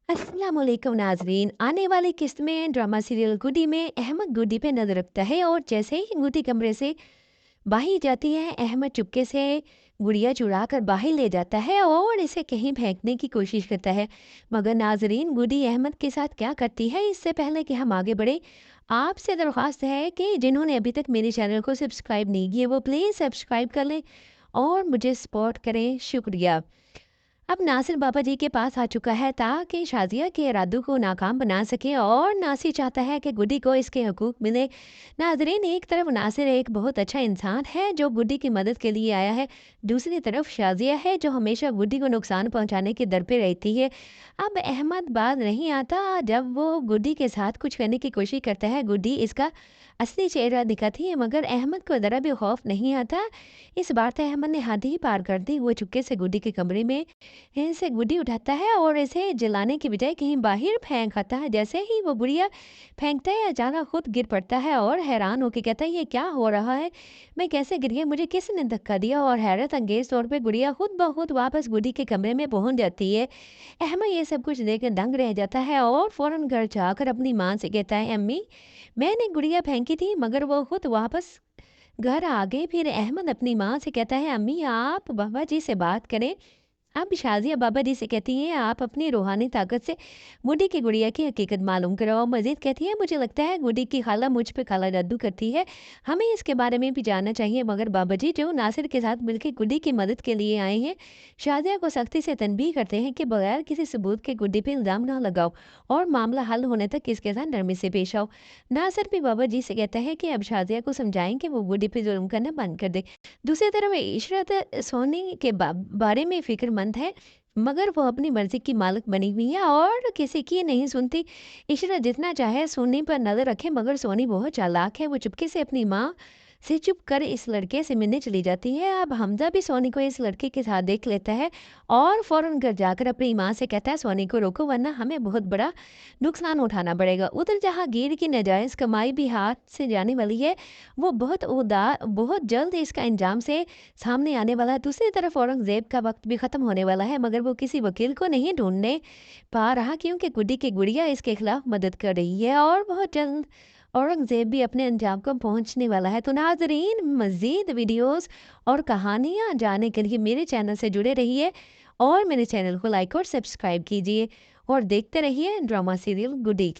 अस्सलामुअलैकुम नाजरीन। आने वाली किस्त में ड्रामा सीरियल गुडी में अहमद गुडी पे नजर रखता है और जैसे ही गुडी कमरे से बाहर जाती है, अहमद चुपके से गुड़िया चुरा कर बाहर ले जाता है और इसे कहीं फेंकने की कोशिश करता है। मगर नाजरीन, गुडी अहमद के साथ क्या करती है, इससे पहले कि हम आगे बढ़े, आपसे दरख्वास्त है कि जिन्होंने अभी तक मेरे चैनल को सब्सक्राइब नहीं किए वो प्लीज़ सब्सक्राइब कर लें और मुझे सपोर्ट करें। शुक्रिया। अब नासिर बाबा जी के पास आ चुका है ताकि शाजिया के इरादों को नाकाम बना सके और नासिर चाहता है कि गुड्डी को इसके हकूक मिले। नाजरीन, एक तरफ नासिर एक बहुत अच्छा इंसान है जो गुड्डी की मदद के लिए आया है, दूसरी तरफ शाजिया है जो हमेशा गुड्डी को नुकसान पहुंचाने के दर पे रहती है। अब अहमद बात नहीं आता जब वो गुड्डी के साथ कुछ करने की कोशिश करता है, गुड्डी इसका असली चेहरा दिखाती है, मगर अहमद को ज़रा भी खौफ नहीं आता। इस बार तो अहमद ने हद ही पार कर दी। वो चुपके से गुड्डी के कमरे में से गुड्डी उठाता है और इसे जलाने की बजाय कहीं बाहर फेंक आता है। जैसे ही वो गुड़िया फेंकता है, अचानक खुद गिर पड़ता है और हैरान होकर कहता है, ये क्या हो रहा है, मैं कैसे गिर गया, मुझे किसने धक्का दिया। और हैरत अंगेज तौर पे गुड़िया खुद ब खुद वापस गुड्डी के कमरे में पहुंच जाती है। अहमद ये सब कुछ देखकर दंग रह जाता है और फौरन घर जाकर अपनी माँ से कहता है, अम्मी, मैंने गुड़िया फेंकी थी मगर वो खुद वापस घर आ गए। फिर अहमद अपनी माँ से कहता है, अम्मी, आप बाबा जी से बात करें। अब शाजिया बाबा जी से कहती हैं, आप अपनी रूहानी ताकत से गुड्डी की गुड़िया की हकीकत मालूम कराओ। मजीद कहती है, मुझे लगता है गुड्डी की खाला मुझ पे काला जादू करती है, हमें इसके बारे में भी जानना चाहिए। मगर बाबा जी जो नासिर के साथ मिलकर गुड्डी की मदद के लिए आए हैं, शाजिया को सख्ती से तनबीह करते हैं कि बगैर किसी सबूत के गुड्डी पे इल्ज़ाम ना लगाओ और मामला हल होने तक इसके साथ नरमी से पेश आओ। नासिर भी बाबा जी से कहता है कि अब शाजिया को समझाएं कि वो गुड्डी पे जुल्म करना बंद कर दे। दूसरी तरफ इशरत सोनी के बारे में फ़िक्रमंद है, मगर वो अपनी मर्ज़ी की मालिक बनी हुई है और किसी की नहीं सुनती। इशरत जितना चाहे सोनी पर नज़र रखे, मगर सोनी बहुत चालाक है। वो चुपके से अपनी माँ से चुप कर इस लड़के से मिलने चली जाती है। अब हमज़ा भी सोनी को इस लड़के के साथ देख लेता है और फ़ौरन घर जाकर अपनी माँ से कहता है, सोनी को रोको वरना हमें बहुत बड़ा नुकसान उठाना पड़ेगा। उधर जहांगीर की नाजायज़ कमाई भी हाथ से जाने वाली है, वो बहुत जल्द इसका अंजाम से सामने आने वाला है। दूसरी तरफ औरंगज़ेब का वक्त भी ख़त्म होने वाला है, मगर वो किसी वकील को नहीं ढूंढने पा रहा क्योंकि गुड्डी की गुड़िया इसके खिलाफ मदद कर रही है और बहुत जल्द औरंगज़ेब भी अपने अंजाम को पहुंचने वाला है। तो नाजरीन, मज़ीद वीडियोस और कहानियाँ जानने के लिए मेरे चैनल से जुड़े रहिए और मेरे चैनल को लाइक और सब्सक्राइब कीजिए और देखते रहिए ड्रामा सीरियल गुडी।